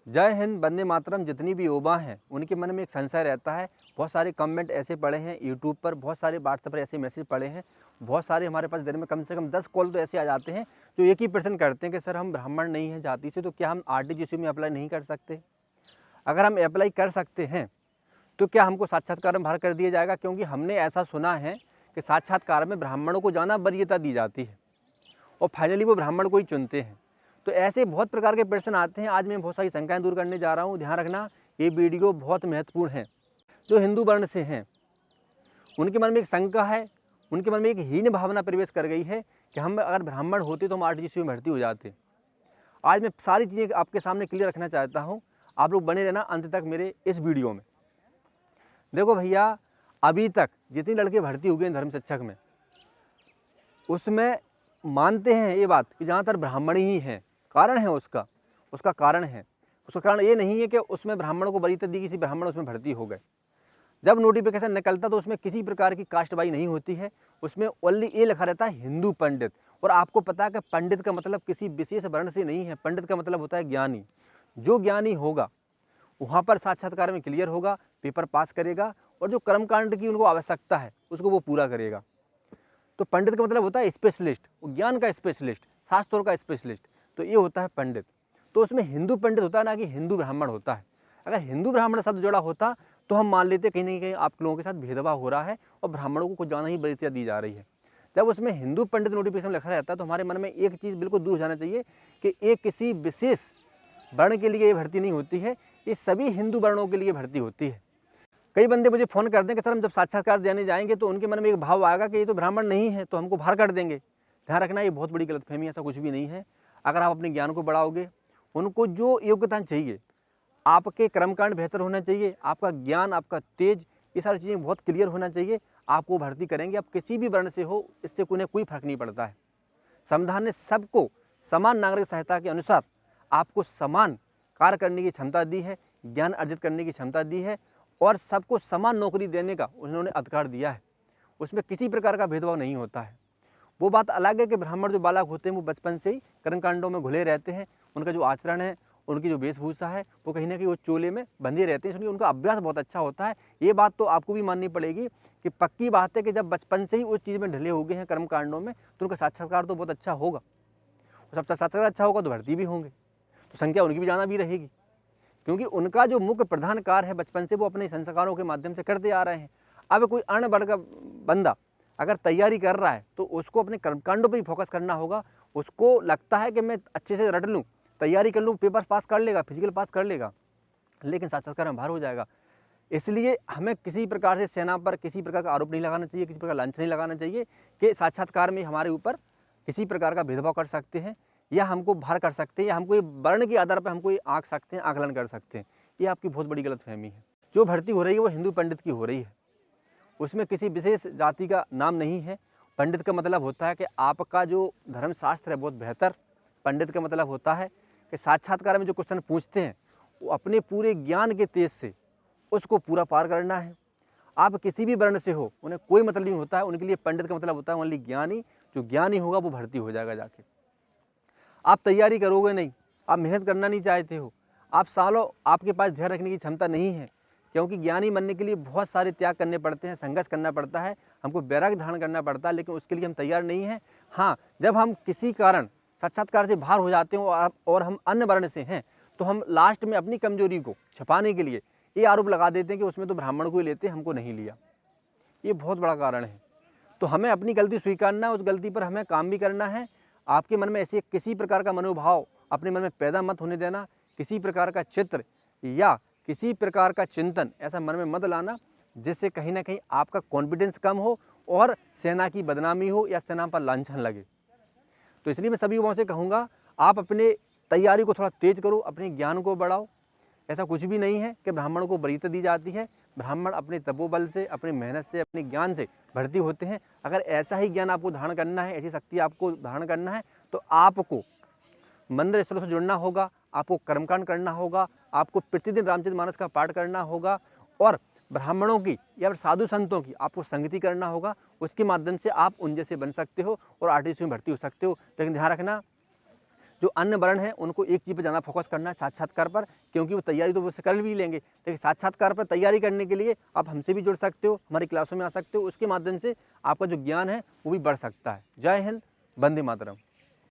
जय हिंद, वंदे मातरम। जितनी भी युवा हैं उनके मन में एक संशय रहता है। बहुत सारे कमेंट ऐसे पड़े हैं यूट्यूब पर, बहुत सारे व्हाट्सएप पर ऐसे मैसेज पड़े हैं, बहुत सारे हमारे पास दिन में कम से कम 10 कॉल तो ऐसे आ जाते हैं जो एक ही प्रश्न करते हैं कि सर हम ब्राह्मण नहीं हैं जाति से, तो क्या हम आरटीजीएस में अप्लाई नहीं कर सकते? अगर हम अप्लाई कर सकते हैं तो क्या हमको साक्षात्कार में बाहर कर दिया जाएगा? क्योंकि हमने ऐसा सुना है कि साक्षात्कार में ब्राह्मणों को ज़्यादा वरीयता दी जाती है और फाइनली वो ब्राह्मण को ही चुनते हैं। तो ऐसे बहुत प्रकार के प्रश्न आते हैं। आज मैं बहुत सारी शंकाएं दूर करने जा रहा हूं। ध्यान रखना, ये वीडियो बहुत महत्वपूर्ण है। जो हिंदू वर्ण से हैं उनके मन में एक शंका है, उनके मन में एक हीन भावना प्रवेश कर गई है कि हम अगर ब्राह्मण होते तो हम आरटीजीएस में भर्ती हो जाते। आज मैं सारी चीज़ें आपके सामने क्लियर रखना चाहता हूँ। आप लोग बने रहना अंत तक मेरे इस वीडियो में। देखो भैया, अभी तक जितनी लड़के भर्ती हुए हैं धर्म शिक्षक में, उसमें मानते हैं ये बात कि ज़्यादातर ब्राह्मण ही हैं। कारण है उसका कारण ये नहीं है कि उसमें ब्राह्मण को वरीयता दी, किसी ब्राह्मण उसमें भर्ती हो गए। जब नोटिफिकेशन निकलता तो उसमें किसी प्रकार की कास्टबाई नहीं होती है, उसमें ओनली ये लिखा रहता है हिंदू पंडित। और आपको पता है कि पंडित का मतलब किसी विशेष वर्ण से नहीं है, पंडित का मतलब होता है ज्ञानी। जो ज्ञानी होगा वहाँ पर साक्षात्कार में क्लियर होगा, पेपर पास करेगा और जो कर्मकांड की उनको आवश्यकता है उसको वो पूरा करेगा। तो पंडित का मतलब होता है स्पेशलिस्ट, ज्ञान का स्पेशलिस्ट, शास्त्रों का स्पेशलिस्ट। तो ये होता है पंडित। तो उसमें हिंदू पंडित होता है, ना कि हिंदू ब्राह्मण होता है। अगर हिंदू ब्राह्मण शब्द जोड़ा होता तो हम मान लेते कहीं ना कहीं आप लोगों के साथ भेदभाव हो रहा है और ब्राह्मणों को कुछ ज़्यादा ही वरीयता दी जा रही है। जब उसमें हिंदू पंडित नोटिफिकेशन लिखा रहता है तो हमारे मन में एक चीज़ बिल्कुल दूर जाना चाहिए कि ये किसी विशेष वर्ण के लिए ये भर्ती नहीं होती है, ये सभी हिंदू वर्णों के लिए भर्ती होती है। कई बंदे मुझे फ़ोन करते हैं कि सर हम जब साक्षात्कार देने जाएंगे तो उनके मन में एक भाव आएगा कि ये तो ब्राह्मण नहीं है तो हमको बाहर कर देंगे। ध्यान रखना, ये बहुत बड़ी गलतफहमी है, ऐसा कुछ भी नहीं है। अगर आप अपने ज्ञान को बढ़ाओगे, उनको जो योग्यता चाहिए, आपके कर्मकांड बेहतर होना चाहिए, आपका ज्ञान, आपका तेज, ये सारी चीज़ें बहुत क्लियर होना चाहिए, आपको भर्ती करेंगे। आप किसी भी वर्ण से हो, इससे उन्हें कोई फर्क नहीं पड़ता है। संविधान ने सबको समान नागरिक संहिता के अनुसार आपको समान कार्य करने की क्षमता दी है, ज्ञान अर्जित करने की क्षमता दी है और सबको समान नौकरी देने का उन्होंने अधिकार दिया है। उसमें किसी प्रकार का भेदभाव नहीं होता है। वो बात अलग है कि ब्राह्मण जो बालक होते हैं वो बचपन से ही कर्मकांडों में घुले रहते हैं। उनका जो आचरण है, उनकी जो वेशभूषा है, वो कहीं ना कहीं वो चोले में बंधे रहते हैं, इसलिए उनका अभ्यास बहुत अच्छा होता है। ये बात तो आपको भी माननी पड़ेगी कि पक्की बात है कि जब बचपन से ही उस चीज़ में ढले हो गए हैं कर्मकांडों में, तो उनका साक्षात्कार तो बहुत अच्छा होगा। सब साक्षात्कार अच्छा होगा तो भर्ती भी होंगे, तो संख्या उनकी भी ज़्यादा भी रहेगी, क्योंकि उनका जो मुख्य प्रधान कार्य है बचपन से वो अपने संस्कारों के माध्यम से करते आ रहे हैं। अब कोई अर्ण वर्ग का बंदा अगर तैयारी कर रहा है तो उसको अपने कर्मकांडों पर ही फोकस करना होगा। उसको लगता है कि मैं अच्छे से रट लूँ, तैयारी कर लूँ, पेपर पास कर लेगा, फिजिकल पास कर लेगा, लेकिन साक्षात्कार में बाहर हो जाएगा। इसलिए हमें किसी प्रकार से सेना पर किसी प्रकार का आरोप नहीं लगाना चाहिए, किसी प्रकार लांछन नहीं लगाना चाहिए कि साक्षात्कार में हमारे ऊपर किसी प्रकार का भेदभाव कर सकते हैं या हमको बाहर कर सकते हैं या हमको ये वर्ण के आधार पर हमको ये आंक सकते हैं, आकलन कर सकते हैं। ये आपकी बहुत बड़ी गलतफहमी है। जो भर्ती हो रही है वो हिंदू पंडित की हो रही है, उसमें किसी विशेष जाति का नाम नहीं है। पंडित का मतलब होता है कि आपका जो धर्मशास्त्र है बहुत बेहतर। पंडित का मतलब होता है कि साक्षात्कार में जो क्वेश्चन पूछते हैं वो अपने पूरे ज्ञान के तेज से उसको पूरा पार करना है। आप किसी भी वर्ण से हो, उन्हें कोई मतलब नहीं होता है। उनके लिए पंडित का मतलब होता है ओनली ज्ञानी। जो ज्ञानी होगा वो भर्ती हो जाएगा जाके। आप तैयारी करोगे नहीं, आप मेहनत करना नहीं चाहते हो, आप सालों आपके पास धैर्य रखने की क्षमता नहीं है, क्योंकि ज्ञानी बनने के लिए बहुत सारे त्याग करने पड़ते हैं, संघर्ष करना पड़ता है, हमको वैराग्य धारण करना पड़ता है, लेकिन उसके लिए हम तैयार नहीं हैं। हाँ, जब हम किसी कारण साक्षात्कार से बाहर हो जाते हैं और हम अन्य वर्ण से हैं तो हम लास्ट में अपनी कमजोरी को छिपाने के लिए ये आरोप लगा देते हैं कि उसमें तो ब्राह्मण को ही लेते, हमको नहीं लिया। ये बहुत बड़ा कारण है। तो हमें अपनी गलती स्वीकारना है, उस गलती पर हमें काम भी करना है। आपके मन में ऐसे किसी प्रकार का मनोभाव अपने मन में पैदा मत होने देना, किसी प्रकार का चित्र या किसी प्रकार का चिंतन ऐसा मन में मत लाना जिससे कहीं ना कहीं आपका कॉन्फिडेंस कम हो और सेना की बदनामी हो या सेना पर लांछन लगे। तो इसलिए मैं सभी युवाओं से कहूँगा, आप अपने तैयारी को थोड़ा तेज करो, अपने ज्ञान को बढ़ाओ। ऐसा कुछ भी नहीं है कि ब्राह्मणों को वरीयता दी जाती है। ब्राह्मण अपने तपोबल से, अपनी मेहनत से, अपने ज्ञान से भर्ती होते हैं। अगर ऐसा ही ज्ञान आपको धारण करना है, ऐसी शक्ति आपको धारण करना है, तो आपको मंदिर स्थलों से जुड़ना होगा, आपको कर्मकांड करना होगा, आपको प्रतिदिन रामचरितमानस का पाठ करना होगा और ब्राह्मणों की या साधु संतों की आपको संगति करना होगा। उसके माध्यम से आप उन जैसे बन सकते हो और आरटीसी में भर्ती हो सकते हो। लेकिन ध्यान रखना, जो अन्य वर्ण हैं उनको एक चीज़ पर ज़्यादा फोकस करना है, साक्षात्कार पर, क्योंकि वो तैयारी तो वो कर भी लेंगे, लेकिन साक्षात्कार पर तैयारी करने के लिए आप हमसे भी जुड़ सकते हो, हमारी क्लासों में आ सकते हो, उसके माध्यम से आपका जो ज्ञान है वो भी बढ़ सकता है। जय हिंद, वंदे मातरम।